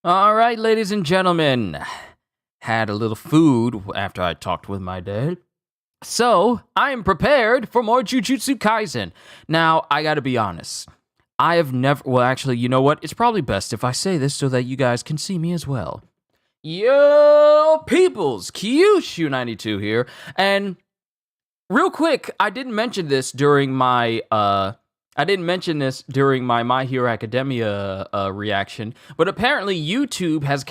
All right, ladies and gentlemen. Had a little food after I talked with my dad. So, I am prepared for more Jujutsu Kaisen. Now, I gotta be honest. I have never... Well, actually, you know what? It's probably best if I say this so that you guys can see me as well. Yo, peoples! Kyushu92 here. And real quick, I didn't mention this during my... My Hero Academia reaction, but apparently YouTube has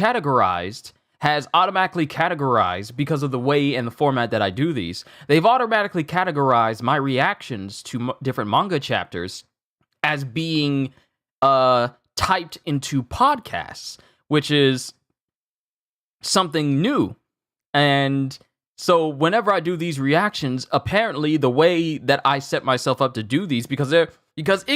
automatically categorized, because of the way and the format that I do these, they've automatically categorized my reactions to different manga chapters as being typed into podcasts, which is something new. And so whenever I do these reactions, apparently the way that I set myself up to do these, because it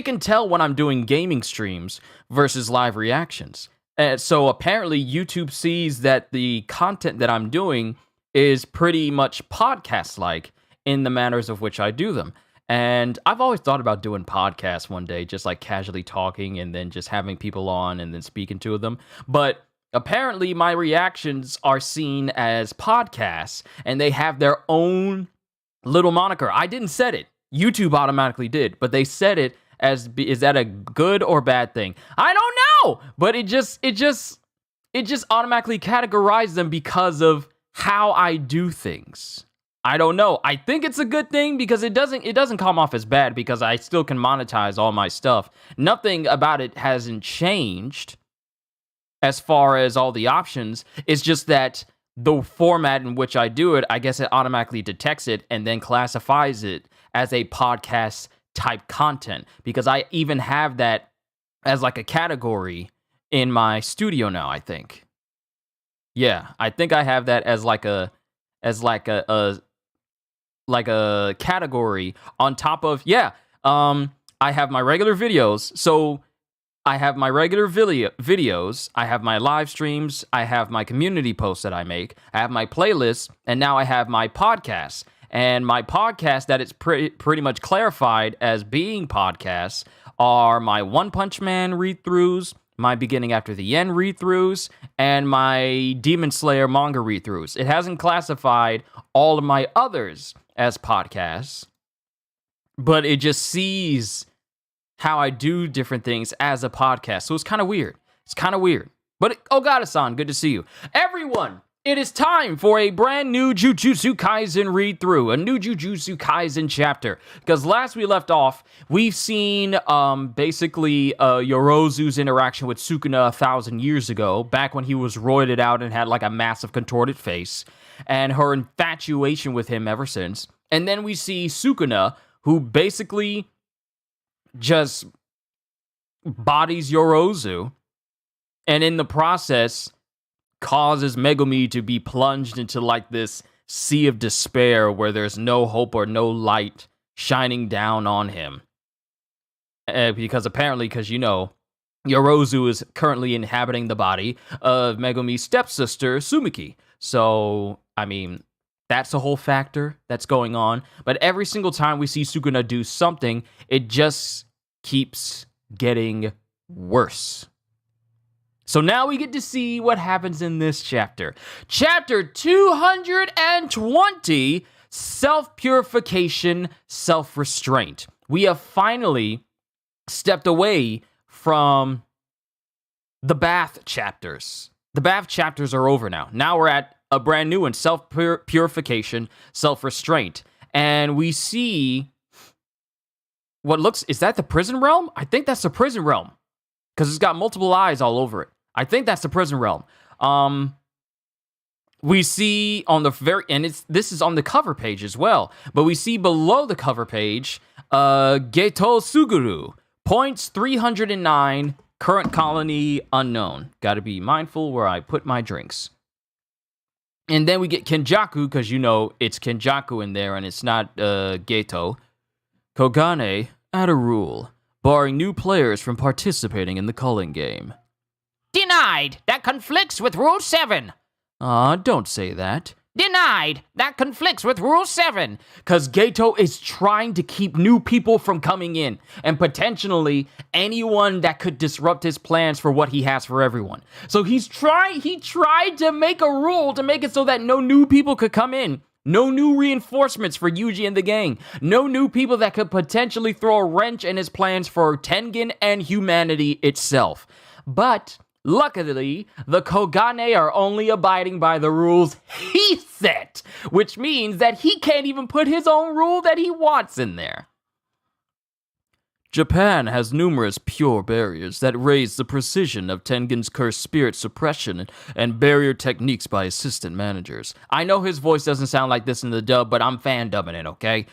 can tell when I'm doing gaming streams versus live reactions. And so apparently YouTube sees that the content that I'm doing is pretty much podcast-like in the manners of which I do them. And I've always thought about doing podcasts one day, just like casually talking and then just having people on and then speaking to them. But apparently my reactions are seen as podcasts, and they have their own little moniker. I didn't set it. YouTube automatically did, but they said it as, is that a good or bad thing? I don't know, but it just automatically categorized them because of how I do things. I don't know. I think it's a good thing because it doesn't come off as bad, because I still can monetize all my stuff. Nothing about it hasn't changed as far as all the options. It's just that the format in which I do it, I guess it automatically detects it and then classifies it as a podcast type content, because I even have that as like a category in my studio now, I think. Yeah, I think I have that as like a category on top of, I have my regular videos. So I have my regular videos, I have my live streams, I have my community posts that I make, I have my playlists, and now I have my podcasts. And my podcast that it's pretty much clarified as being podcasts are my One Punch Man read-throughs, my Beginning After the End read-throughs, and my Demon Slayer manga read-throughs. It hasn't classified all of my others as podcasts, but it just sees how I do different things as a podcast. So it's kind of weird. But, Ogata-san, good to see you. Everyone, it is time for a brand new Jujutsu Kaisen read-through, a new Jujutsu Kaisen chapter. Because last we left off, we've seen basically Yorozu's interaction with Sukuna 1,000 years ago, back when he was roided out and had like a massive contorted face, and her infatuation with him ever since. And then we see Sukuna, who basically just bodies Yorozu, and in the process causes Megumi to be plunged into like this sea of despair where there's no hope or no light shining down on him. Because you know, Yorozu is currently inhabiting the body of Megumi's stepsister, Sumiki. So, I mean, that's a whole factor that's going on. But every single time we see Sukuna do something, it just keeps getting worse. So now we get to see what happens in this chapter. Chapter 220, Self-Purification, Self-Restraint. We have finally stepped away from the bath chapters. The bath chapters are over now. Now we're at a brand new one, Self-Purification, Self-Restraint. And we see what looks... Is that the prison realm? I think that's the prison realm, because it's got multiple eyes all over it. I think that's the prison realm. We see on the this is on the cover page as well, but we see below the cover page, Geto Suguru, points 309, current colony unknown. Gotta be mindful where I put my drinks. And then we get Kenjaku, because you know it's Kenjaku in there and it's not Geto. Kogane, add a rule, barring new players from participating in the culling game. Denied! That conflicts with Rule 7! Don't say that. Denied. That conflicts with Rule 7. Because Gato is trying to keep new people from coming in. And potentially anyone that could disrupt his plans for what he has for everyone. So he tried to make a rule to make it so that no new people could come in. No new reinforcements for Yuji and the gang. No new people that could potentially throw a wrench in his plans for Tengen and humanity itself. But luckily, the Kogane are only abiding by the rules he set, which means that he can't even put his own rule that he wants in there. Japan has numerous pure barriers that raise the precision of Tengen's cursed spirit suppression and barrier techniques by assistant managers. I know his voice doesn't sound like this in the dub, but I'm fan-dubbing it, okay?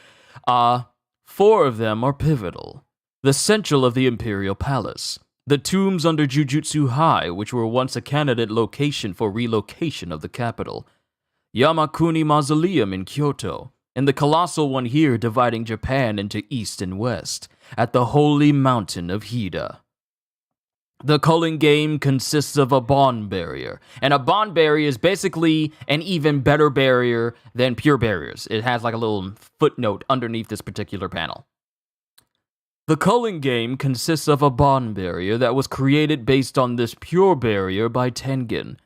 4 of them are pivotal. The central of the Imperial Palace. The tombs under Jujutsu High, which were once a candidate location for relocation of the capital. Yamakuni Mausoleum in Kyoto, and the colossal one here dividing Japan into east and west, at the holy mountain of Hida. The culling game consists of a bond barrier, and a bond barrier is basically an even better barrier than pure barriers. It has like a little footnote underneath this particular panel. The culling game consists of a bond barrier that was created based on this pure barrier by Tengen.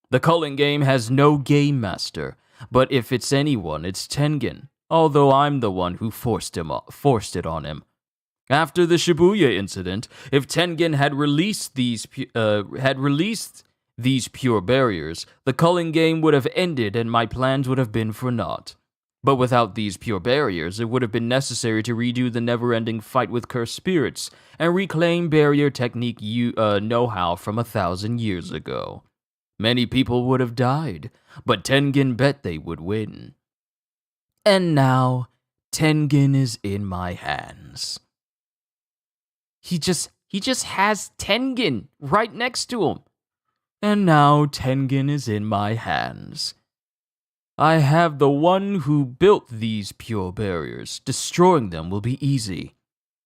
The culling game has no game master, but if it's anyone, it's Tengen, although I'm the one who forced it on him. After the Shibuya incident, if Tengen had released these pure barriers, the culling game would have ended and my plans would have been for naught. But without these pure barriers, it would have been necessary to redo the never-ending fight with cursed spirits and reclaim barrier technique know-how from 1,000 years ago. Many people would have died, but Tengen bet they would win. And now, Tengen is in my hands. He just has Tengen right next to him. And now Tengen is in my hands. I have the one who built these pure barriers. Destroying them will be easy.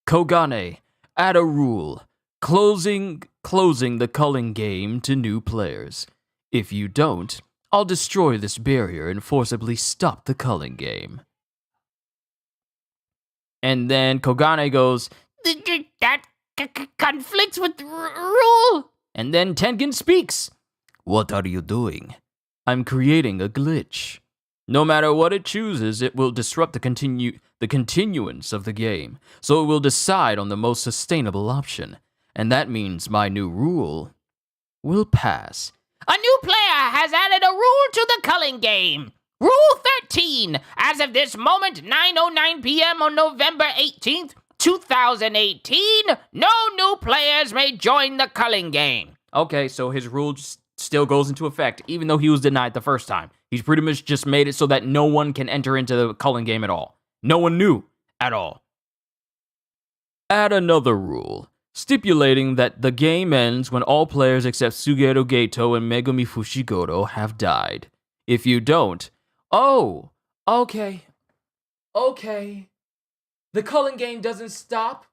Kogane, add a rule. Closing the culling game to new players. If you don't, I'll destroy this barrier and forcibly stop the culling game. And then Kogane goes, that conflicts with the rule. And then Tengen speaks. What are you doing? I'm creating a glitch. No matter what it chooses, it will disrupt the continuance of the game, so it will decide on the most sustainable option. And that means my new rule will pass. A new player has added a rule to the culling game. Rule 13. As of this moment, 9:09 p.m. on November 18th, 2018, no new players may join the culling game. Okay, so his rule still goes into effect, even though he was denied the first time. He's pretty much just made it so that no one can enter into the culling game at all. No one knew at all. Add another rule, stipulating that the game ends when all players except Sugero Gato and Megumi Fushiguro have died. If you don't, okay. The culling game doesn't stop.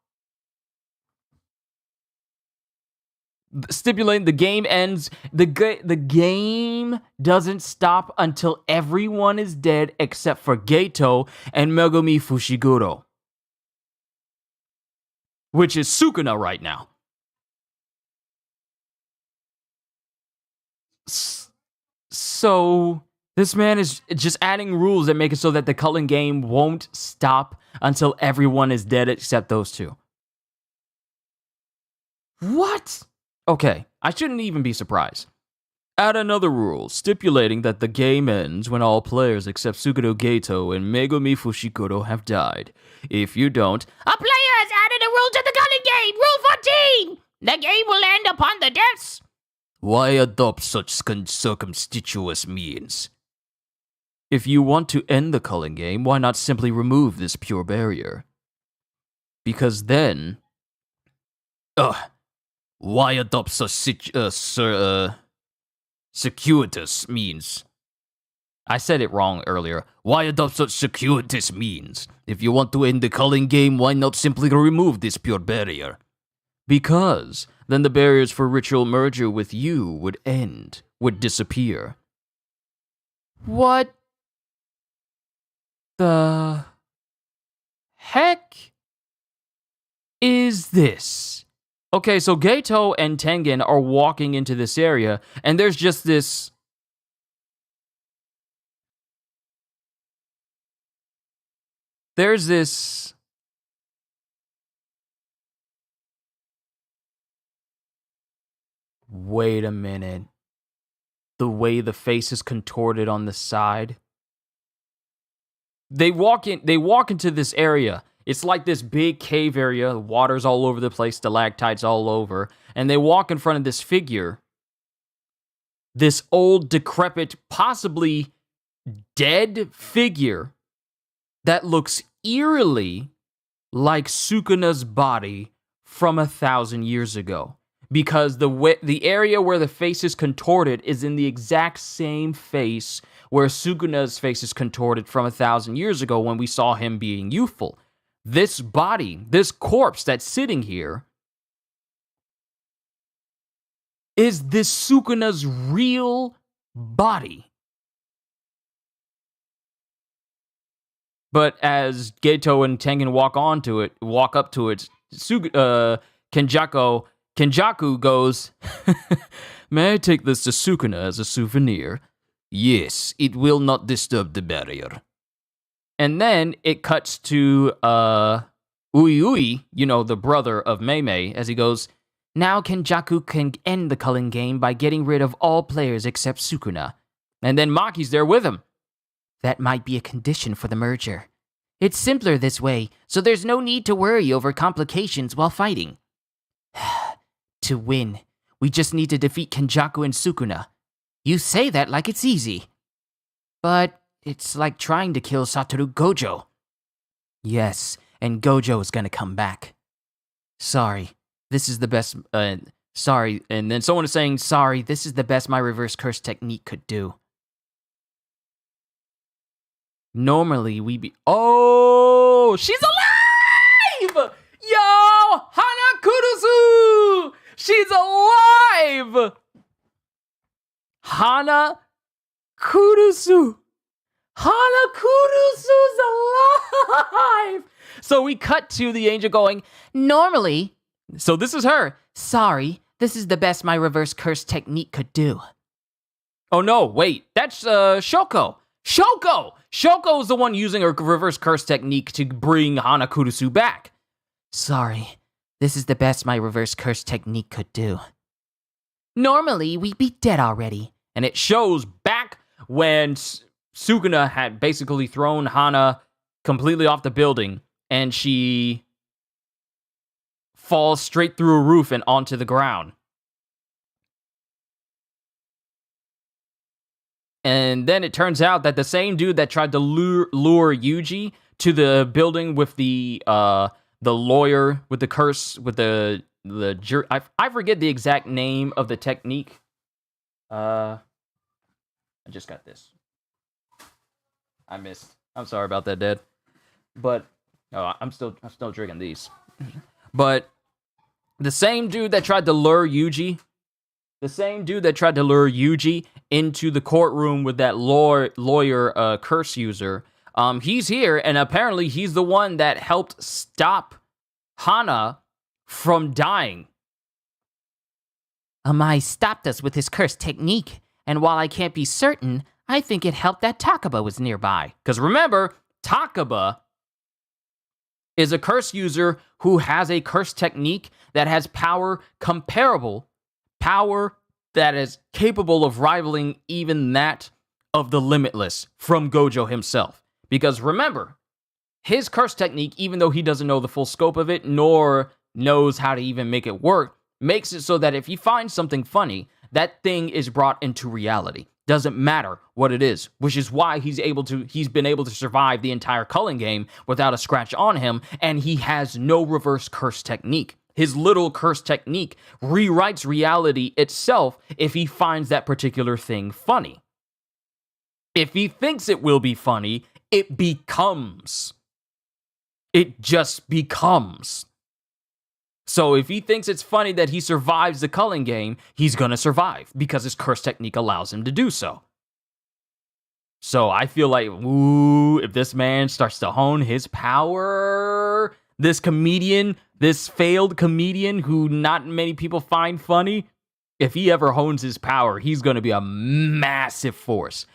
Stipulating the game ends. The game doesn't stop until everyone is dead except for Gato and Megumi Fushiguro, which is Sukuna right now. So this man is just adding rules that make it so that the culling game won't stop until everyone is dead except those two. What? Okay, I shouldn't even be surprised. Add another rule, stipulating that the game ends when all players except Suguro Gato and Megumi Fushiguro have died. If you don't, a player has added a rule to the culling game! Rule 14! The game will end upon the deaths. Why adopt such circumstitious means? If you want to end the culling game, why not simply remove this pure barrier? Because then... Why adopt such circuitous means? I said it wrong earlier. Why adopt such circuitous means? If you want to end the culling game, why not simply remove this pure barrier? Because then the barriers for ritual merger with you would disappear. What the heck is this? Okay, so Geto and Tengen are walking into this area, and there's just this... There's this... Wait a minute. The way the face is contorted on the side. They walk into this area. It's like this big cave area. Water's all over the place, stalactites all over. And they walk in front of this figure. This old, decrepit, possibly dead figure that looks eerily like Sukuna's body from 1,000 years ago. Because the area where the face is contorted is in the exact same face where Sukuna's face is contorted from 1,000 years ago when we saw him being youthful. This body, this corpse that's sitting here, is this Sukuna's real body. But as Geto and Tengen walk up to it, Kenjaku goes, "May I take this to Sukuna as a souvenir?" "Yes, it will not disturb the barrier." And then it cuts to Ui, the brother of Mei, as he goes, "Now Kenjaku can end the culling game by getting rid of all players except Sukuna." And then Maki's there with him. "That might be a condition for the merger. It's simpler this way, so there's no need to worry over complications while fighting. To win, we just need to defeat Kenjaku and Sukuna. You say that like it's easy. But it's like trying to kill Satoru Gojo." "Yes, and Gojo is gonna come back. Sorry, this is the best, sorry," and then someone is saying, "Sorry, this is the best my reverse curse technique could do. Normally, Oh, she's alive! Yo, Hana Kurusu! She's alive! Hana Kurusu! Hana Kurusu's alive! So we cut to the angel going, "Normally..." So this is her. "Sorry, this is the best my reverse curse technique could do." Oh no, wait, that's Shoko. Shoko is the one using her reverse curse technique to bring Hana Kurusu back. "Sorry, this is the best my reverse curse technique could do. Normally, we'd be dead already." And it shows back when Sukuna had basically thrown Hana completely off the building, and she falls straight through a roof and onto the ground. And then it turns out that the same dude that tried to lure Yuji to the building with the lawyer with the curse with the I forget the exact name of the technique. I just got this. I missed. I'm sorry about that, Dad. But I'm still drinking these. But the same dude that tried to lure Yuji. The same dude that tried to lure Yuji into the courtroom with that lawyer curse user, he's here, and apparently he's the one that helped stop Hana from dying. Amai stopped us with his curse technique, and while I can't be certain, I think it helped that Takaba was nearby. Because remember, Takaba is a curse user who has a curse technique that has power that is capable of rivaling even that of the Limitless from Gojo himself. Because remember, his curse technique, even though he doesn't know the full scope of it, nor knows how to even make it work, makes it so that if he finds something funny, that thing is brought into reality. Doesn't matter what it is, which is why he's been able to survive the entire culling game without a scratch on him, and he has no reverse curse technique. His little curse technique rewrites reality itself if he finds that particular thing funny. If he thinks it will be funny, it becomes. It just becomes. So if he thinks it's funny that he survives the culling game, he's gonna survive because his curse technique allows him to do so. So I feel like, ooh, if this man starts to hone his power, this comedian, this failed comedian who not many people find funny, if he ever hones his power, he's going to be a massive force.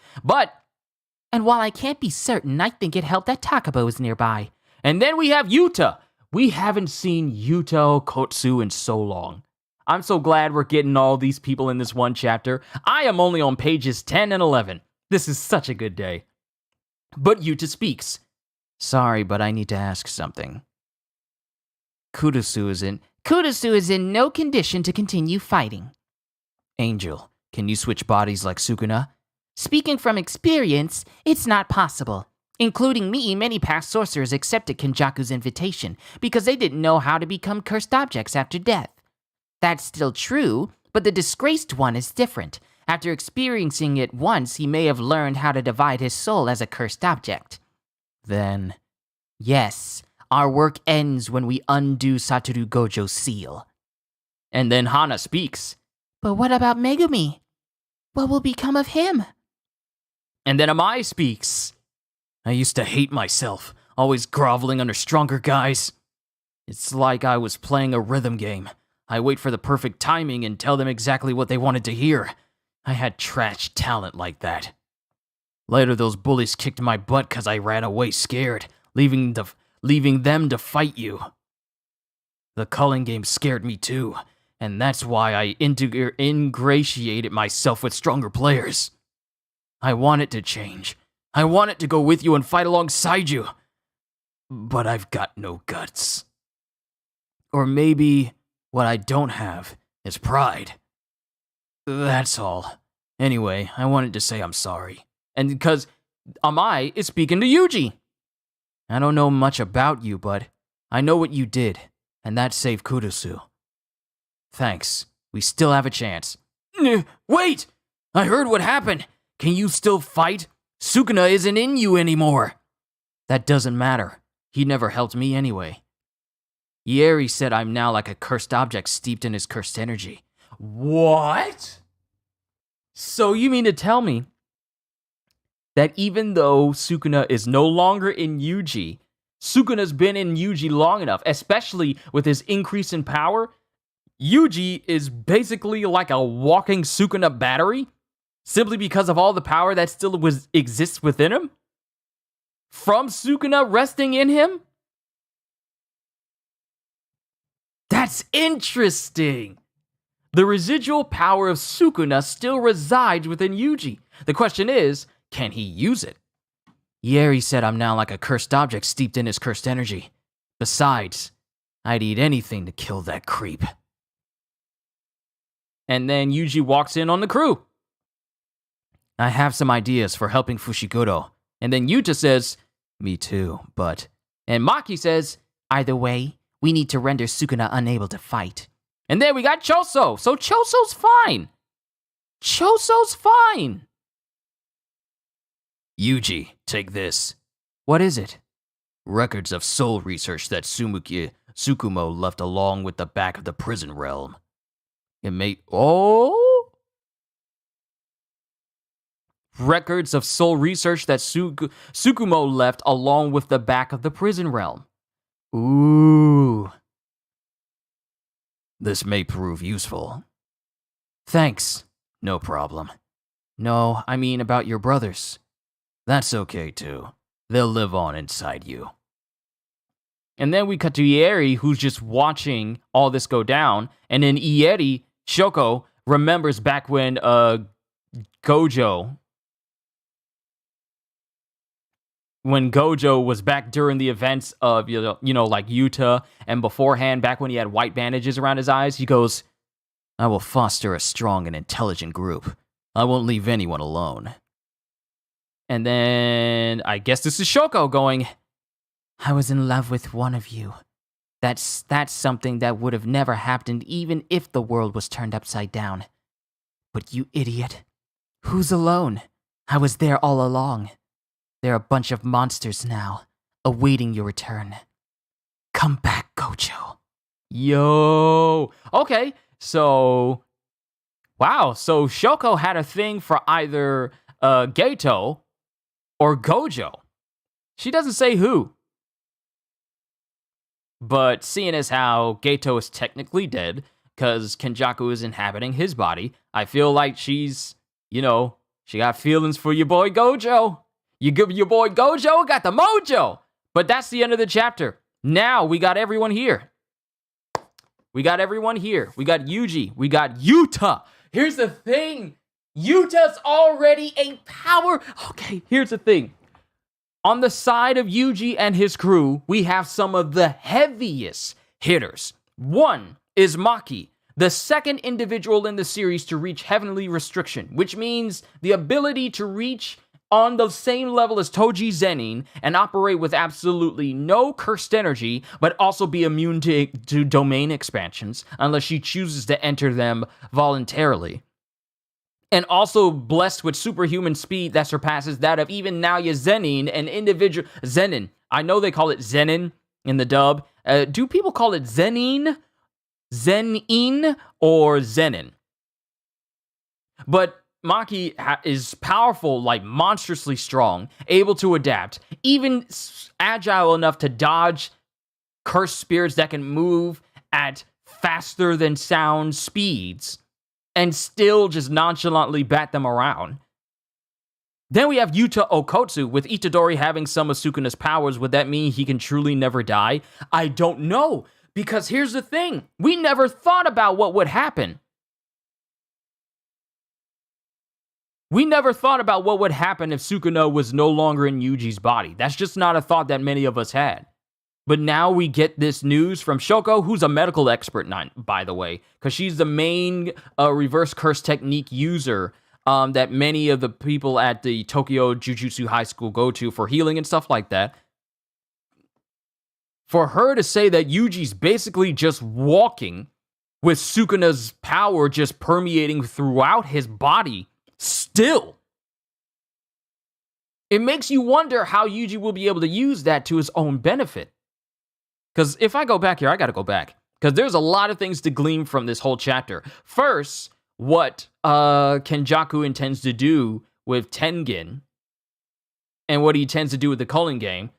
And while I can't be certain, I think it helped that Takabo is nearby. And then we have Yuta. We haven't seen Yuta Kotsu in so long. I'm so glad we're getting all these people in this one chapter. I am only on pages 10 and 11. This is such a good day. But Yuta speaks. Sorry, but I need to ask something. Kurusu is in no condition to continue fighting. Angel, can you switch bodies like Sukuna? Speaking from experience, it's not possible. Including me, many past sorcerers accepted Kenjaku's invitation because they didn't know how to become cursed objects after death. That's still true, but the disgraced one is different. After experiencing it once, he may have learned how to divide his soul as a cursed object. Then, yes, our work ends when we undo Satoru Gojo's seal. And then Hana speaks. But what about Megumi? What will become of him? And then Amai speaks. I used to hate myself, always groveling under stronger guys. It's like I was playing a rhythm game. I wait for the perfect timing and tell them exactly what they wanted to hear. I had trash talent like that. Later, those bullies kicked my butt because I ran away scared, leaving them to fight you. The culling game scared me too, and that's why I ingratiated myself with stronger players. I want it to change. I want it to go with you and fight alongside you. But I've got no guts. Or maybe what I don't have is pride. That's all. Anyway, I wanted to say I'm sorry. And because Amai is speaking to Yuji. I don't know much about you, but I know what you did, and that saved Kurusu. Thanks. We still have a chance. Wait! I heard what happened. Can you still fight? Sukuna isn't in you anymore. That doesn't matter. He never helped me anyway. Ieri said I'm now like a cursed object steeped in his cursed energy. What? So you mean to tell me that even though Sukuna is no longer in Yuji, Sukuna's been in Yuji long enough, especially with his increase in power, Yuji is basically like a walking Sukuna battery, simply because of all the power that still exists within him? From Sukuna resting in him? That's interesting! The residual power of Sukuna still resides within Yuji. The question is, can he use it? Ieri said I'm now like a cursed object steeped in his cursed energy. Besides, I'd eat anything to kill that creep. And then Yuji walks in on the crew. I have some ideas for helping Fushiguro. And then Yuta says, me too, but... And Maki says, either way, we need to render Sukuna unable to fight. And then we got Choso. So Choso's fine. Choso's fine. Yuji, take this. What is it? Records of soul research that Tsukumo left along with the back of the prison realm. It may... Oh? Records of soul research that Tsukumo left along with the back of the prison realm. Ooh. This may prove useful. Thanks. No problem. No, I mean about your brothers. That's okay too. They'll live on inside you. And then we cut to Ieri, who's just watching all this go down. And then Ieri, Shoko, remembers back when Gojo... When Gojo was back during the events of, like Yuta, and beforehand, back when he had white bandages around his eyes, he goes, I will foster a strong and intelligent group. I won't leave anyone alone. And then, I guess this is Shoko going, I was in love with one of you. That's something that would have never happened even if the world was turned upside down. But you idiot. Who's alone? I was there all along. They're a bunch of monsters now, awaiting your return. Come back, Gojo. Yo. Okay, so... Wow, so Shoko had a thing for either Geto or Gojo. She doesn't say who. But seeing as how Geto is technically dead, because Kenjaku is inhabiting his body, I feel like she's, she got feelings for your boy Gojo. Your boy Gojo got the mojo. But that's the end of the chapter. Now we got everyone here. We got Yuji. We got Yuta. Here's the thing. Yuta's already a power. Okay, here's the thing. On the side of Yuji and his crew, we have some of the heaviest hitters. One is Maki, the second individual in the series to reach Heavenly Restriction, which means the ability to reach on the same level as Toji Zenin and operate with absolutely no cursed energy, but also be immune to domain expansions unless she chooses to enter them voluntarily. And also blessed with superhuman speed that surpasses that of even Naoya Zenin, an individual... Zenin. I know they call it Zenin in the dub. Do people call it Zenin? Zenin or Zenin? But Maki is powerful, like monstrously strong, able to adapt, even agile enough to dodge cursed spirits that can move at faster than sound speeds and still just nonchalantly bat them around. Then we have Yuta Okotsu, with Itadori having some of Sukuna's powers. Would that mean he can truly never die? I don't know, because here's the thing. We never thought about what would happen. We never thought about what would happen if Sukuna was no longer in Yuji's body. That's just not a thought that many of us had. But now we get this news from Shoko, who's a medical expert, by the way, because she's the main reverse curse technique user that many of the people at the Tokyo Jujutsu High School go to for healing and stuff like that. For her to say that Yuji's basically just walking with Sukuna's power just permeating throughout his body still, it makes you wonder how Yuji will be able to use that to his own benefit. Because if I go back here, I got to go back. Because there's a lot of things to glean from this whole chapter. First, what Kenjaku intends to do with Tengen. And what he intends to do with the Culling game.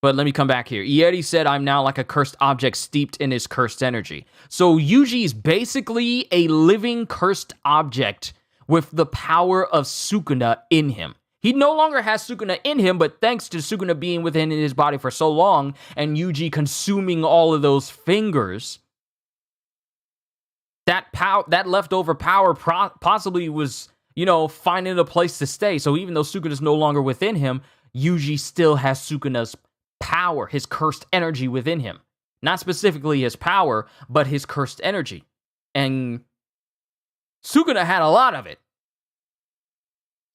But let me come back here. Ieri said, I'm now like a cursed object steeped in his cursed energy. So Yuji is basically a living cursed object with the power of Sukuna in him. He no longer has Sukuna in him, but thanks to Sukuna being within his body for so long, and Yuji consuming all of those fingers, that leftover power possibly was, finding a place to stay. So even though Sukuna's no longer within him, Yuji still has Sukuna's power, his cursed energy within him. Not specifically his power, but his cursed energy. And Sukuna had a lot of it.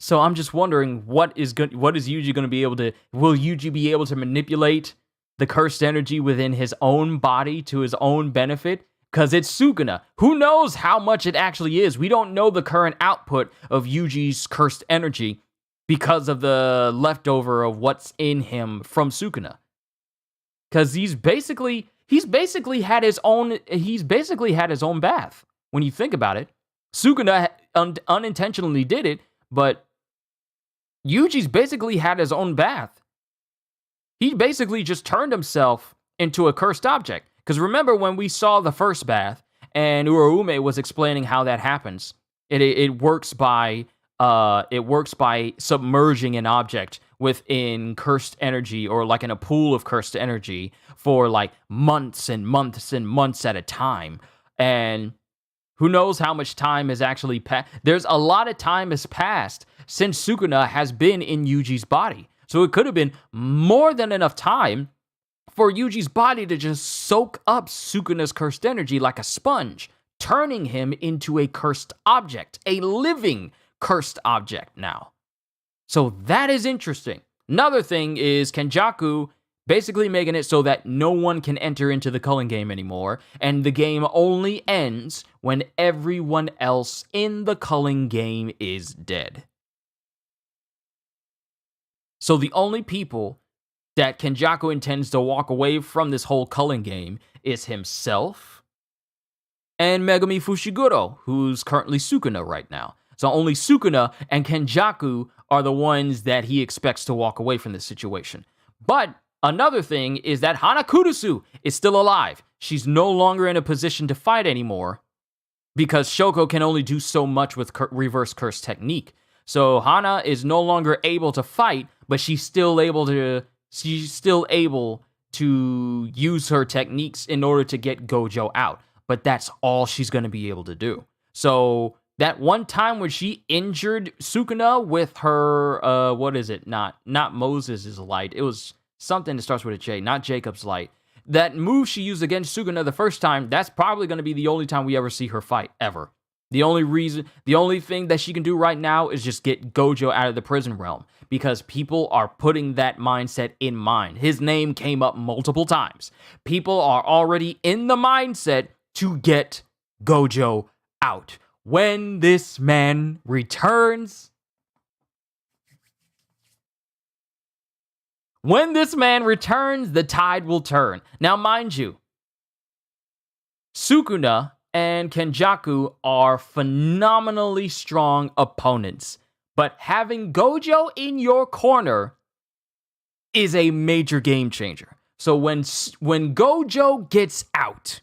So I'm just wondering, what is Yuji going to be able to... Will Yuji be able to manipulate the cursed energy within his own body to his own benefit? Because it's Sukuna. Who knows how much it actually is? We don't know the current output of Yuji's cursed energy because of the leftover of what's in him from Sukuna. Because he's basically had his own bath. When you think about it, Sukuna unintentionally did it, but Yuji's basically had his own bath. He basically just turned himself into a cursed object. Because remember when we saw the first bath, and Uraume was explaining how that happens. It works by submerging an object within cursed energy, or like in a pool of cursed energy, for like months and months and months at a time. And who knows how much time has actually passed. There's a lot of time has passed since Sukuna has been in Yuji's body. So it could have been more than enough time for Yuji's body to just soak up Sukuna's cursed energy like a sponge, turning him into a cursed object, a living cursed object now. So that is interesting. Another thing is Kenjaku basically making it so that no one can enter into the Culling game anymore, and the game only ends when everyone else in the Culling game is dead. So the only people that Kenjaku intends to walk away from this whole Culling game is himself and Megumi Fushiguro, who's currently Sukuna right now. So only Sukuna and Kenjaku are the ones that he expects to walk away from this situation. But another thing is that Hana Kurusu is still alive. She's no longer in a position to fight anymore because Shoko can only do so much with reverse curse technique. So Hana is no longer able to fight, but she's still able to use her techniques in order to get Gojo out. But that's all she's going to be able to do. So that one time when she injured Sukuna with her, what is it? Not Moses' light. It was something that starts with a J, not Jacob's light. That move she used against Sukuna the first time, that's probably going to be the only time we ever see her fight, ever. The only thing that she can do right now is just get Gojo out of the prison realm, because people are putting that mindset in mind. His name came up multiple times. People are already in the mindset to get Gojo out. When this man returns, the tide will turn. Now, mind you, Sukuna and Kenjaku are phenomenally strong opponents, but having Gojo in your corner is a major game changer. So when Gojo gets out,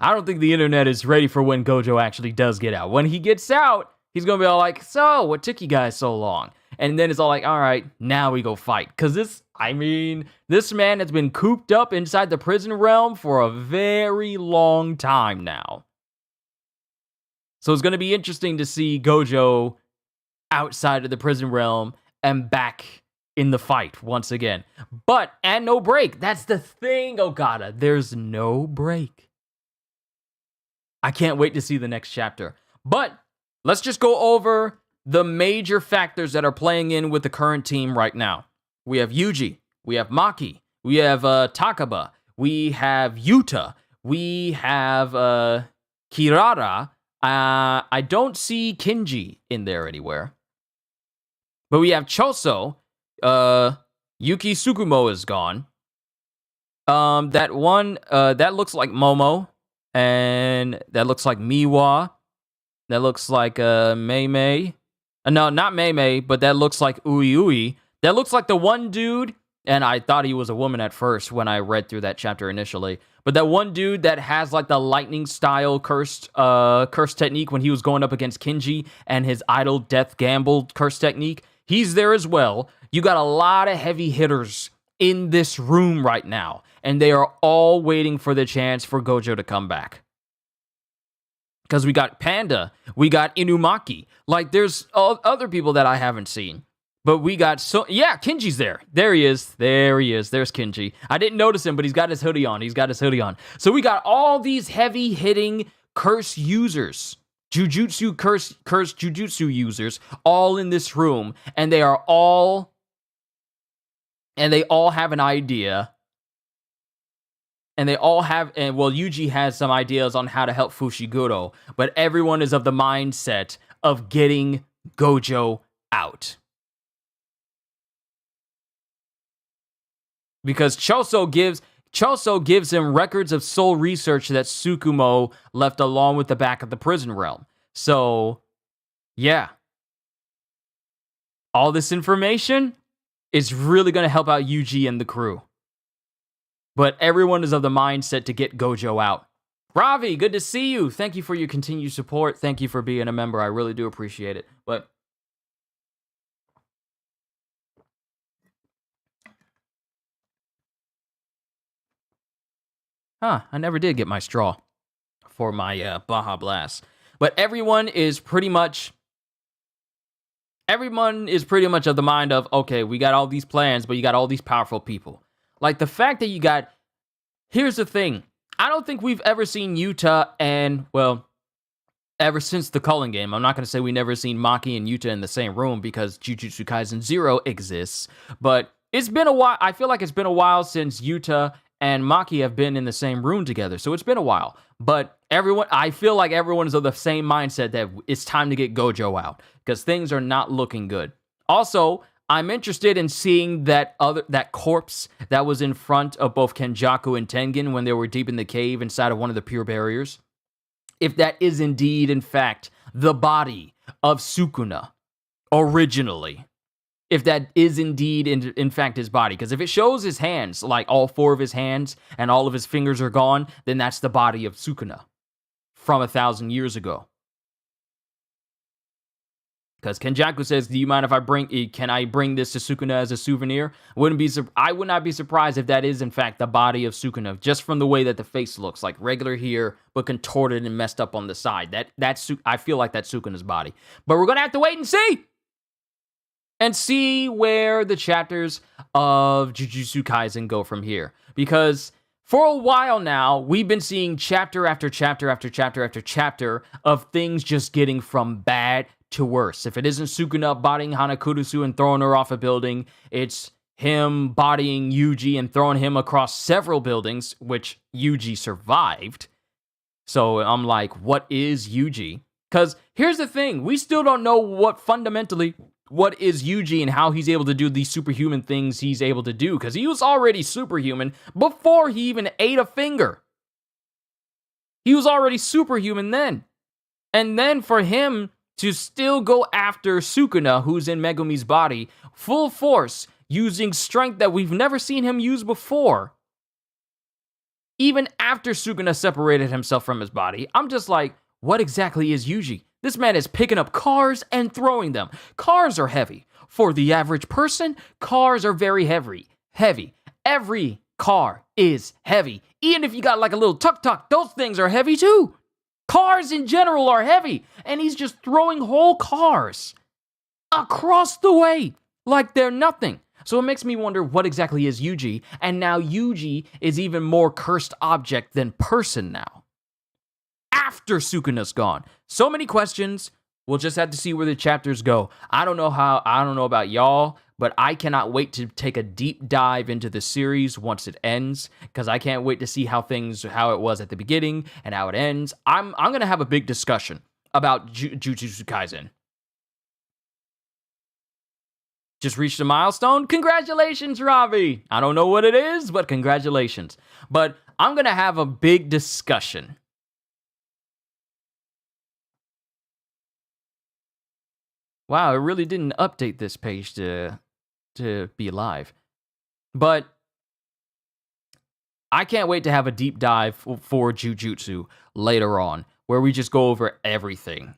I don't think the internet is ready for when Gojo actually does get out. When he gets out, he's going to be all like, so, what took you guys so long? And then it's all like, all right, now we go fight. Because this man has been cooped up inside the prison realm for a very long time now. So it's going to be interesting to see Gojo outside of the prison realm and back in the fight once again. And no break. That's the thing, Okada. There's no break. I can't wait to see the next chapter. But let's just go over the major factors that are playing in with the current team right now. We have Yuji, we have Maki, we have Takaba, we have Yuta, we have Kirara. I don't see Kinji in there anywhere. But we have Choso. Yuki Tsukumo is gone. That one, that looks like Momo. And that looks like Miwa. That looks like Mei Mei. No, not Mei Mei, but that looks like Ui Ui. That looks like the one dude, and I thought he was a woman at first when I read through that chapter initially. But that one dude that has like the lightning style cursed technique when he was going up against Kinji and his idle death gamble curse technique, he's there as well. You got a lot of heavy hitters in this room right now, and they are all waiting for the chance for Gojo to come back. Because we got Panda, we got Inumaki. Like, there's other people that I haven't seen. But we got Kinji's there. There he is. There's Kinji. I didn't notice him, but he's got his hoodie on. So we got all these heavy-hitting curse users. Jujutsu curse jujutsu users all in this room. And they all have an idea. Yuji has some ideas on how to help Fushiguro, but everyone is of the mindset of getting Gojo out. Because Choso gives him records of soul research that Tsukumo left along with the back of the prison realm. So, yeah. All this information is really going to help out Yuji and the crew. But everyone is of the mindset to get Gojo out. Ravi, good to see you. Thank you for your continued support. Thank you for being a member. I really do appreciate it. But I never did get my straw for my Baja Blast. But everyone is pretty much of the mind of, okay, we got all these plans, but you got all these powerful people. Like, the fact that here's the thing. I don't think we've ever seen Yuta ever since the Culling game. I'm not going to say we never seen Maki and Yuta in the same room because Jujutsu Kaisen 0 exists. But it's been a while. I feel like it's been a while since Yuta and Maki have been in the same room together. So it's been a while. But I feel like everyone is of the same mindset that it's time to get Gojo out because things are not looking good. Also, I'm interested in seeing that corpse that was in front of both Kenjaku and Tengen when they were deep in the cave inside of one of the pure barriers. If that is indeed, in fact, the body of Sukuna, originally. If that is indeed, in fact, his body. Because if it shows his hands, like all 4 of his hands and all of his fingers are gone, then that's the body of Sukuna from 1,000 years ago. Because Kenjaku says, do you mind if can I bring this to Sukuna as a souvenir? I would not be surprised if that is, in fact, the body of Sukuna, just from the way that the face looks, like regular here, but contorted and messed up on the side. I feel like that's Sukuna's body. But we're going to have to wait and see! And see where the chapters of Jujutsu Kaisen go from here. Because for a while now, we've been seeing chapter after chapter after chapter after chapter of things just getting from bad to worse. If it isn't Sukuna bodying Hanakurusu and throwing her off a building, it's him bodying Yuji and throwing him across several buildings, which Yuji survived. So I'm like, what is Yuji? Because here's the thing, we still don't know what is Yuji and how he's able to do these superhuman things he's able to do, because he was already superhuman before he even ate a finger. He was already superhuman then. And then for him to still go after Sukuna, who's in Megumi's body, full force, using strength that we've never seen him use before, even after Sukuna separated himself from his body, I'm just like, what exactly is Yuji? This man is picking up cars and throwing them. Cars are heavy. For the average person, cars are very heavy. Every car is heavy. Even if you got like a little tuk-tuk, those things are heavy too. Cars in general are heavy, and he's just throwing whole cars across the way like they're nothing. So it makes me wonder what exactly is Yuji, and now Yuji is even more cursed object than person now. After Sukuna's gone. So many questions. We'll just have to see where the chapters go. I don't know about y'all, but I cannot wait to take a deep dive into the series once it ends, because I can't wait to see how it was at the beginning and how it ends. I'm going to have a big discussion about Jujutsu Kaisen. Just reached a milestone? Congratulations, Ravi! I don't know what it is, but congratulations. But I'm going to have a big discussion. Wow, it really didn't update this page to be live. But I can't wait to have a deep dive for Jujutsu later on, where we just go over everything.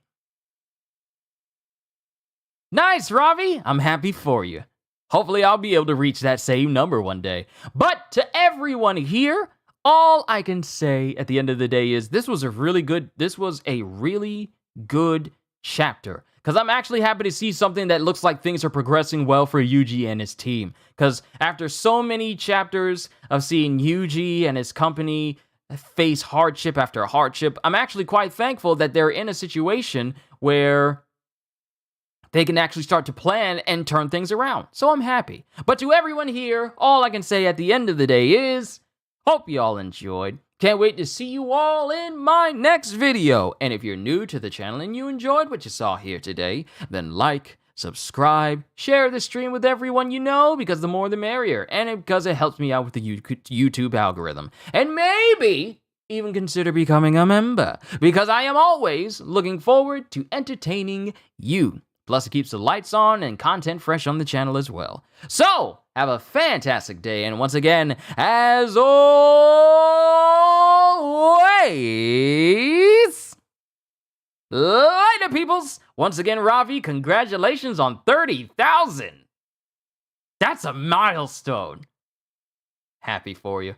Nice, Ravi! I'm happy for you. Hopefully I'll be able to reach that same number one day. But to everyone here, all I can say at the end of the day is this was a really good chapter. Because I'm actually happy to see something that looks like things are progressing well for Yuji and his team. Because after so many chapters of seeing Yuji and his company face hardship after hardship, I'm actually quite thankful that they're in a situation where they can actually start to plan and turn things around. So I'm happy. But to everyone here, all I can say at the end of the day is, hope you all enjoyed. Can't wait to see you all in my next video. And if you're new to the channel and you enjoyed what you saw here today, then like, subscribe, share the stream with everyone you know, because the more the merrier, and because it helps me out with the YouTube algorithm. And maybe even consider becoming a member, because I am always looking forward to entertaining you. Plus, it keeps the lights on and content fresh on the channel as well. So, have a fantastic day, and once again, as always, later, peoples! Once again, Ravi, congratulations on 30,000! That's a milestone! Happy for you.